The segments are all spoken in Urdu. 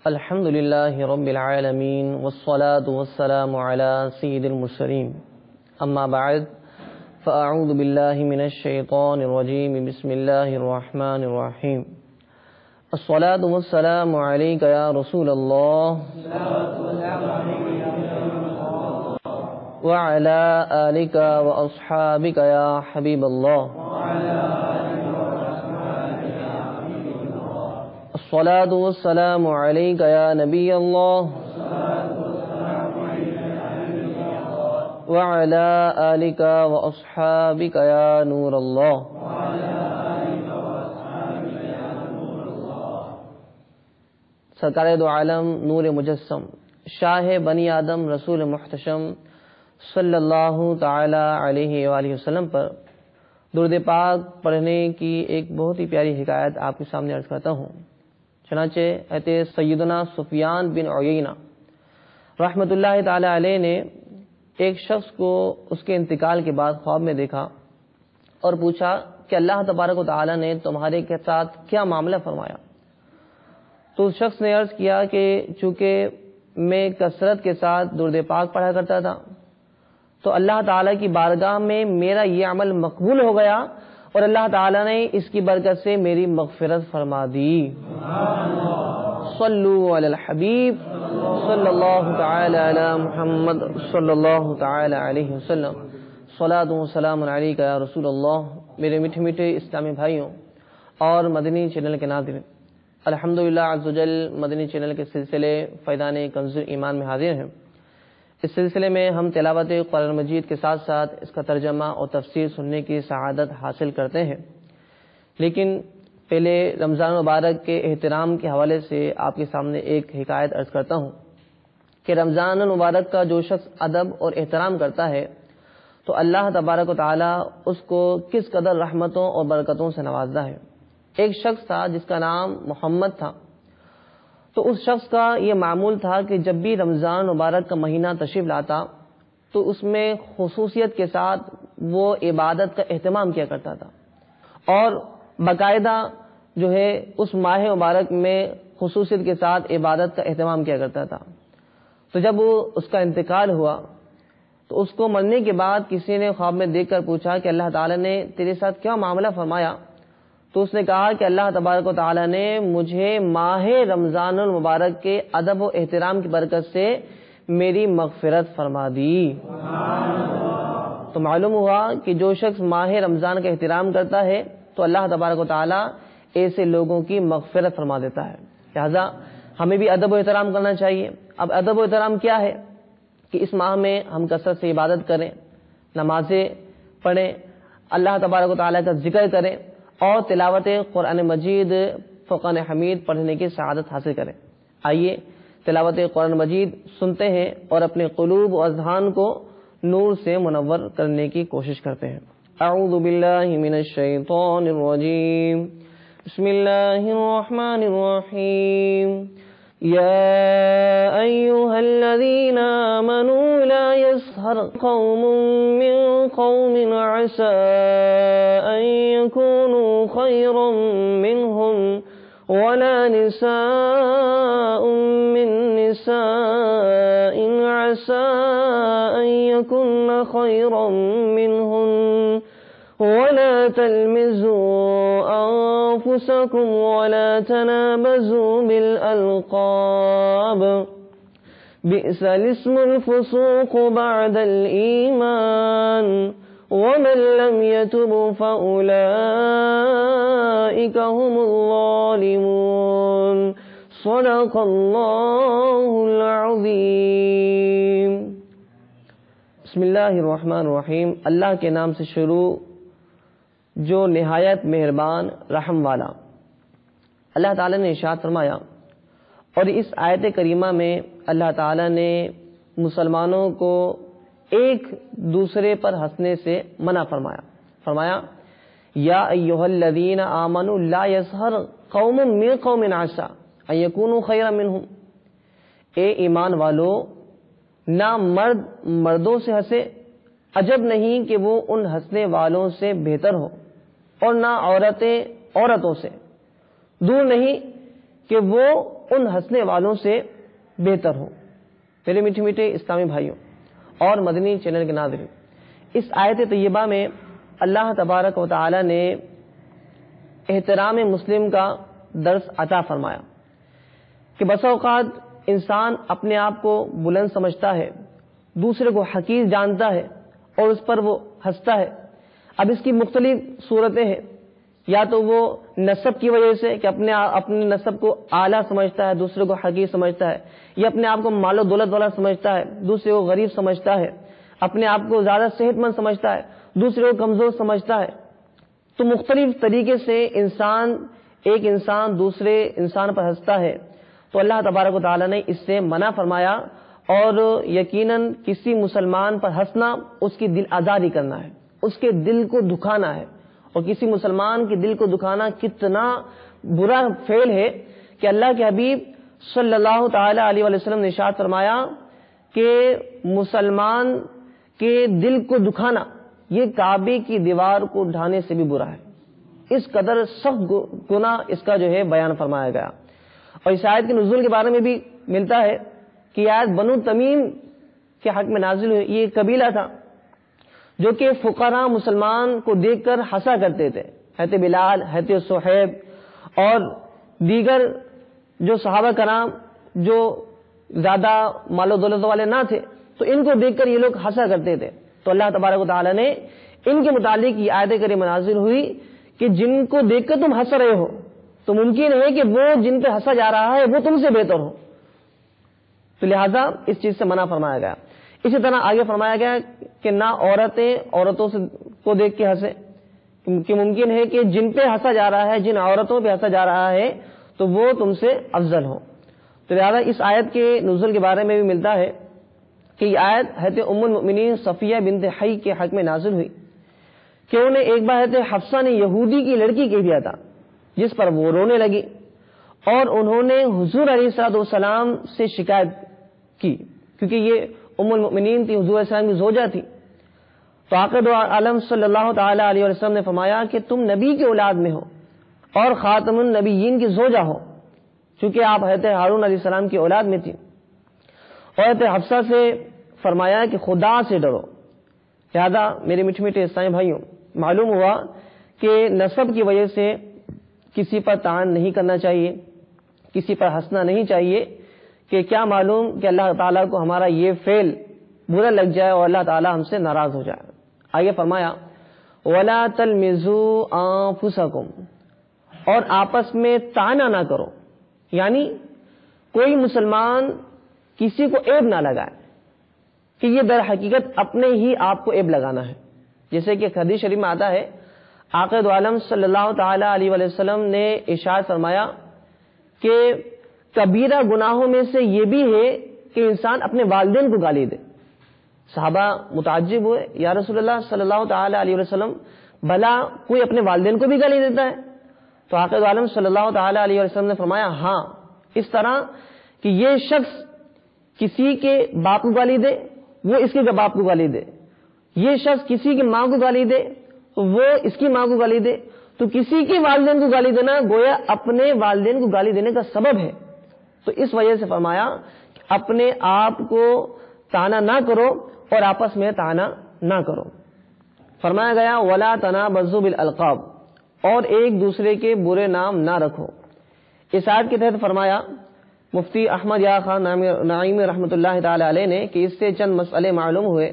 الحمد لله رب العالمين والصلاة والسلام على سيد المرسلين أما بعد فأعوذ بالله من الشيطان الرجيم بسم الله الرحمن الرحيم الصلاة والسلام عليك يا رسول الله وعلى آلك وأصحابك يا حبيب الله الصلاة والسلام عليك يا نبي الله وعلى آلك وأصحابك يا نور الله. سرکار دو عالم نور مجسم شاہ بنی آدم رسول محتشم صلی اللہ تعالی علیہ وآلہ وسلم پر درود پاک پڑھنے کی ایک بہت ہی پیاری حکایت آپ کے سامنے عرض کرتا ہوں. چنانچہ حضرت سیدنا سفیان بن عیینہ رحمۃ اللہ تعالی علیہ نے ایک شخص کو اس کے انتقال کے بعد خواب میں دیکھا اور پوچھا کہ اللہ تبارک و تعالی نے تمہارے کے ساتھ کیا معاملہ فرمایا. تو اس شخص نے عرض کیا کہ چونکہ میں کثرت کے ساتھ درود پاک پڑھا کرتا تھا تو اللہ تعالیٰ کی بارگاہ میں میرا یہ عمل مقبول ہو گیا اور اللہ تعالیٰ نے اس کی برکت سے میری مغفرت فرما دی. صلو علی الحبیب صلی اللہ تعالی علی محمد صلی اللہ تعالی علیہ وسلم. صلاۃ و سلام علیک یا رسول اللہ. میرے میٹھے میٹھے اسلامی بھائیوں اور مدنی چینل کے ناظرین، الحمدللہ عز وجل مدنی چینل کے سلسلے فیضان کنز ایمان میں حاضر ہیں. اس سلسلے میں ہم تلاوت قرآن مجید کے ساتھ ساتھ اس کا ترجمہ اور تفسیر سننے کی سعادت حاصل کرتے ہیں. لیکن پہلے رمضان مبارک کے احترام کے حوالے سے آپ کے سامنے ایک حکایت عرض کرتا ہوں کہ رمضان مبارک کا جو شخص ادب اور احترام کرتا ہے تو اللہ تبارک و تعالی اس کو کس قدر رحمتوں اور برکتوں سے نوازتا ہے. ایک شخص تھا جس کا نام محمد تھا. تو اس شخص کا یہ معمول تھا کہ جب بھی رمضان مبارک کا مہینہ تشریف لاتا تو اس میں خصوصیت کے ساتھ وہ عبادت کا اہتمام کیا کرتا تھا اور باقاعدہ جو ہے اس ماہ مبارک میں خصوصیت کے ساتھ عبادت کا اہتمام کیا کرتا تھا. تو جب اس کا انتقال ہوا تو اس کو مرنے کے بعد کسی نے خواب میں دیکھ کر پوچھا کہ اللہ تعالیٰ نے تیرے ساتھ کیا معاملہ فرمایا. تو اس نے کہا کہ اللہ تبارک و تعالیٰ نے مجھے ماہ رمضان المبارک کے ادب و احترام کی برکت سے میری مغفرت فرما دی. تو معلوم ہوا کہ جو شخص ماہ رمضان کا احترام کرتا ہے تو اللہ تبارک و تعالیٰ ایسے لوگوں کی مغفرت فرما دیتا ہے. لہذا ہمیں بھی ادب و احترام کرنا چاہیے. اب ادب و احترام کیا ہے کہ اس ماہ میں ہم کثرت سے عبادت کریں، نمازیں پڑھیں، اللہ تبارک و تعالیٰ کا ذکر کریں اور تلاوت قرآن مجید فقان حمید پڑھنے کی سعادت حاصل کریں. آئیے تلاوت قرآن مجید سنتے ہیں اور اپنے قلوب و اذہان کو نور سے منور کرنے کی کوشش کرتے ہیں. اعوذ باللہ من الشیطان الرجیم. بسم اللہ الرحمن الرحیم. يا أيها الذين آمنوا لا يسخر قوم من قوم عسى أن يكونوا خيرا منهم ولا نساء من نساء عسى أن يكن خيرا منهن ولا تلمزوا أنفسكم ولا تنابزوا بالألقاب بئس الاسم الفسوق بعد الإيمان ومن لم يتب فأولئك هم الظالمون. صدق الله العظيم. بسم اللہ الرحمن الرحیم. اللہ کے نام سے شروع جو نہایت مہربان رحم والا. اللہ تعالیٰ نے ارشاد فرمایا اور اس آیت کریمہ میں اللہ تعالیٰ نے مسلمانوں کو ایک دوسرے پر ہنسنے سے منع فرمایا یا ایھا الذین آمنوا لا یسخر قوم من قوم عسى ان یکونوا خیرا منہم. اے ایمان والو، نہ مرد مردوں سے ہنسے، عجب نہیں کہ وہ ان ہنسنے والوں سے بہتر ہو، اور نہ عورتیں عورتوں سے، دور نہیں کہ وہ ان ہنسنے والوں سے بہتر ہو۔ میرے میٹھے میٹھے اسلامی بھائیوں اور مدنی چینل کے ناظرین، اس آیت طیبہ میں اللہ تبارک و تعالی نے احترام مسلم کا درس عطا فرمایا کہ بسا اوقات انسان اپنے آپ کو بلند سمجھتا ہے، دوسرے کو حقیر جانتا ہے اور اس پر وہ ہنستا ہے۔ اب اس کی مختلف صورتیں ہیں، یا تو وہ نسب کی وجہ سے کہ اپنے نسب کو اعلیٰ سمجھتا ہے، دوسرے کو حقیر سمجھتا ہے، یا اپنے آپ کو مال و دولت والا سمجھتا ہے، دوسرے کو غریب سمجھتا ہے، اپنے آپ کو زیادہ صحت مند سمجھتا ہے، دوسرے کو کمزور سمجھتا ہے۔ تو مختلف طریقے سے ایک انسان دوسرے انسان پر ہنستا ہے، تو اللہ تبارک و تعالیٰ نے اس سے منع فرمایا، اور یقیناً کسی مسلمان پر ہنسنا اس کی دل آزاری کرنا ہے، اس کے دل کو دکھانا ہے، اور کسی مسلمان کے دل کو دکھانا کتنا برا فعل ہے کہ اللہ کے حبیب صلی اللہ تعالی علیہ وسلم نے ارشاد فرمایا کہ مسلمان کے دل کو دکھانا یہ کعبے کی دیوار کو ڈھانے سے بھی برا ہے۔ اس قدر سخت گناہ اس کا جو ہے بیان فرمایا گیا۔ اور اس آیت کے نزول کے بارے میں بھی ملتا ہے کہ یہ آیت بنو تمیم کے حق میں نازل ہوئی۔ یہ ایک قبیلہ تھا جو کہ فقراء مسلمان کو دیکھ کر ہنسا کرتے تھے، حضرت بلال، حضرت صہیب اور دیگر جو صحابہ کرام جو زیادہ مال و دولت والے نہ تھے، تو ان کو دیکھ کر یہ لوگ ہنسا کرتے تھے۔ تو اللہ تبارک و تعالیٰ نے ان کے متعلق یہ آیت کریمہ نازل ہوئی کہ جن کو دیکھ کر تم ہنس رہے ہو تو ممکن ہے کہ وہ جن پہ ہنسا جا رہا ہے وہ تم سے بہتر ہو، تو لہذا اس چیز سے منع فرمایا گیا۔ اسی طرح آگے فرمایا گیا کہ نہ عورتیں عورتوں کو دیکھ کے ہنسے، کہ ممکن ہے کہ جن پہ ہنسا جا رہا ہے، جن عورتوں پہ ہنسا جا رہا ہے تو وہ تم سے افضل ہو۔ تو لہذا اس آیت کے نزول کے بارے میں بھی ملتا ہے کہ یہ آیت حضرت ام المؤمنین صفیہ بنت حی کے حق میں نازل ہوئی کہ انہیں ایک بار حضرت حفصہ نے یہودی کی لڑکی کہہ دیا تھا، جس پر وہ رونے لگی، اور انہوں نے حضور علیہ الصلوۃ والسلام سے شکایت کی، کیونکہ یہ ام المؤمنین تھی، حضور علیہ السلام کی زوجہ تھی۔ تو آقا دو عالم صلی اللہ تعالی علیہ وسلم نے فرمایا کہ تم نبی کی اولاد میں ہو اور خاتم النبیین کی زوجہ ہو، چونکہ آپ حضرت ہارون علیہ السلام کی اولاد میں تھی، اور حضرت حفصہ سے فرمایا کہ خدا سے ڈرو۔ لہذا میرے میٹھے میٹھے اسلامی بھائیوں، معلوم ہوا کہ نسب کی وجہ سے کسی پر طعن نہیں کرنا چاہیے، کسی پر ہنسنا نہیں چاہیے، کہ کیا معلوم کہ اللہ تعالیٰ کو ہمارا یہ فعل برا لگ جائے اور اللہ تعالیٰ ہم سے ناراض ہو جائے۔ آگے فرمایا وَلَا تَلْمِزُوا أَنفُسَكُمْ، اور آپس میں طعنہ نہ کرو، یعنی کوئی مسلمان کسی کو عیب نہ لگائے، کہ یہ در حقیقت اپنے ہی آپ کو عیب لگانا ہے۔ جیسے کہ حدیث شریف میں آتا ہے، آقا دو عالم صلی اللہ تعالی علیہ وسلم نے ارشاد فرمایا کہ کبیرہ گناہوں میں سے یہ بھی ہے کہ انسان اپنے والدین کو گالی دے۔ صحابہ متعجب ہوئے، یا رسول اللہ صلی اللہ تعالی علیہ وسلم، بھلا کوئی اپنے والدین کو بھی گالی دیتا ہے؟ تو آقا دو عالم صلی اللہ تعالی علیہ وسلم نے فرمایا ہاں، اس طرح کہ یہ شخص کسی کے باپ کو گالی دے، وہ اس کے باپ کو گالی دے، یہ شخص کسی کی ماں کو گالی دے تو وہ اس کی ماں کو گالی دے، تو کسی کے والدین کو گالی دینا گویا اپنے والدین کو گالی دینے کا سبب ہے۔ تو اس وجہ سے فرمایا کہ اپنے آپ کو طعنہ نہ کرو اور آپس میں طعنہ نہ کرو۔ فرمایا گیا وَلَا تَنَابَزُوا بِالْأَلْقَابِ، اور ایک دوسرے کے برے نام نہ رکھو۔ اس آیت کے تحت فرمایا مفتی احمد یا خان نعیمی رحمۃ اللہ تعالی علیہ نے کہ اس سے چند مسئلے معلوم ہوئے۔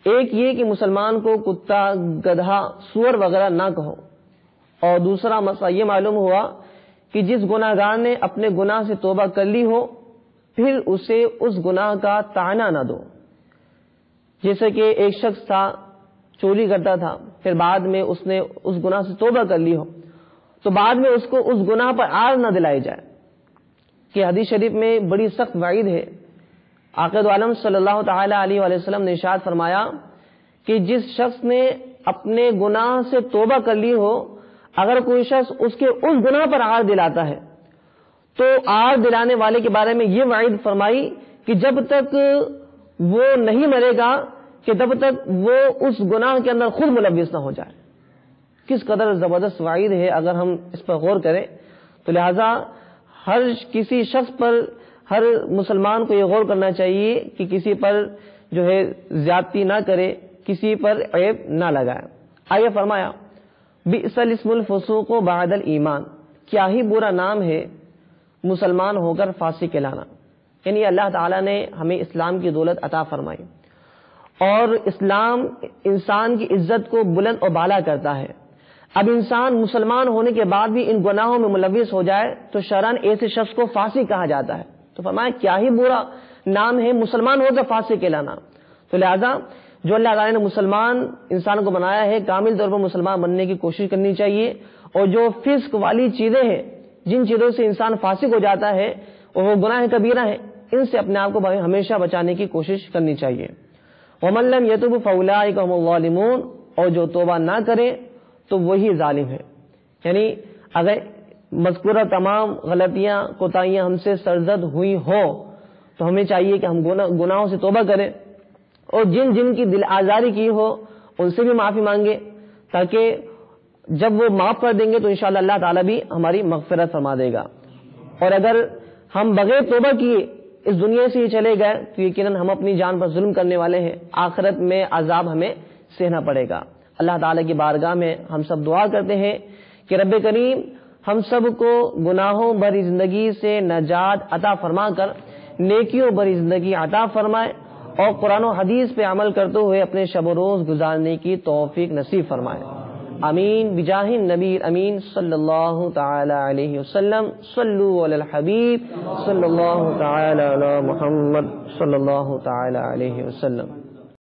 ایک یہ کہ مسلمان کو کتا، گدھا، سور وغیرہ نہ کہو، اور دوسرا مسئلہ یہ معلوم ہوا کہ جس گناہ گار نے اپنے گناہ سے توبہ کر لی ہو پھر اسے اس گناہ کا طعنہ نہ دو۔ جیسے کہ ایک شخص تھا، چوری کرتا تھا، پھر بعد میں اس نے اس گناہ سے توبہ کر لی ہو تو بعد میں اس کو اس گناہ پر عار نہ دلائی جائے، کہ حدیث شریف میں بڑی سخت وعید ہے۔ آقا دو عالم صلی اللہ تعالی علیہ وسلم نے ارشاد فرمایا کہ جس شخص نے اپنے گناہ سے توبہ کر لی ہو، اگر کوئی شخص اس کے اس گناہ پر عار دلاتا ہے تو عار دلانے والے کے بارے میں یہ وعید فرمائی کہ جب تک وہ نہیں مرے گا کہ تب تک وہ اس گناہ کے اندر خود ملوث نہ ہو جائے۔ کس قدر زبردست وعید ہے اگر ہم اس پر غور کریں۔ تو لہذا ہر کسی شخص پر، ہر مسلمان کو یہ غور کرنا چاہیے کہ کسی پر جو ہے زیادتی نہ کرے، کسی پر عیب نہ لگائے۔ آگے فرمایا بئس الاسم الفسوق بعد الایمان، کیا ہی برا نام ہے مسلمان ہو کر فاسق کہلانا۔ یعنی اللہ تعالیٰ نے ہمیں اسلام کی دولت عطا فرمائی، اور اسلام انسان کی عزت کو بلند و بالا کرتا ہے۔ اب انسان مسلمان ہونے کے بعد بھی ان گناہوں میں ملوث ہو جائے تو شرعاً ایسے شخص کو فاسق کہا جاتا ہے۔ تو فرمایا کیا ہی برا نام ہے مسلمان ہو کر فاسق کہلانا۔ تو لہذا جو اللہ تعالیٰ نے مسلمان انسان کو بنایا ہے، کامل طور پر مسلمان بننے کی کوشش کرنی چاہیے، اور جو فسق والی چیزیں ہیں، جن چیزوں سے انسان فاسق ہو جاتا ہے اور وہ گناہ کبیرہ ہیں، ان سے اپنے آپ کو ہمیشہ بچانے کی کوشش کرنی چاہیے۔ وَمَن لَّمْ يَتُبْ فَأُولَٰئِكَ هُمُ الظَّالِمُونَ، اور جو توبہ نہ کرے تو وہی ظالم ہے۔ یعنی اگر مذکورہ تمام غلطیاں کوتاہیاں ہم سے سرزد ہوئی ہوں تو ہمیں چاہیے کہ ہم گناہوں سے توبہ کریں، اور جن جن کی دل آزاری کی ہو ان سے بھی معافی مانگے، تاکہ جب وہ معاف کر دیں گے تو انشاءاللہ اللہ تعالیٰ بھی ہماری مغفرت فرما دے گا۔ اور اگر ہم بغیر توبہ کیے اس دنیا سے ہی چلے گئے تو یقیناً ہم اپنی جان پر ظلم کرنے والے ہیں، آخرت میں عذاب ہمیں سہنا پڑے گا۔ اللہ تعالیٰ کی بارگاہ میں ہم سب دعا کرتے ہیں کہ رب کریم ہم سب کو گناہوں بھری زندگی سے نجات عطا فرما کر نیکیوں بھری زندگی عطا فرمائے، اور قرآن و حدیث پہ عمل کرتے ہوئے اپنے شب و روز گزارنے کی توفیق نصیب فرمائے۔ آمین بجاہ النبی امین صلی اللہ تعالی علیہ وسلم۔ صلو علی الحبیب صلی اللہ تعالی علی محمد صلی اللہ تعالی علیہ وسلم۔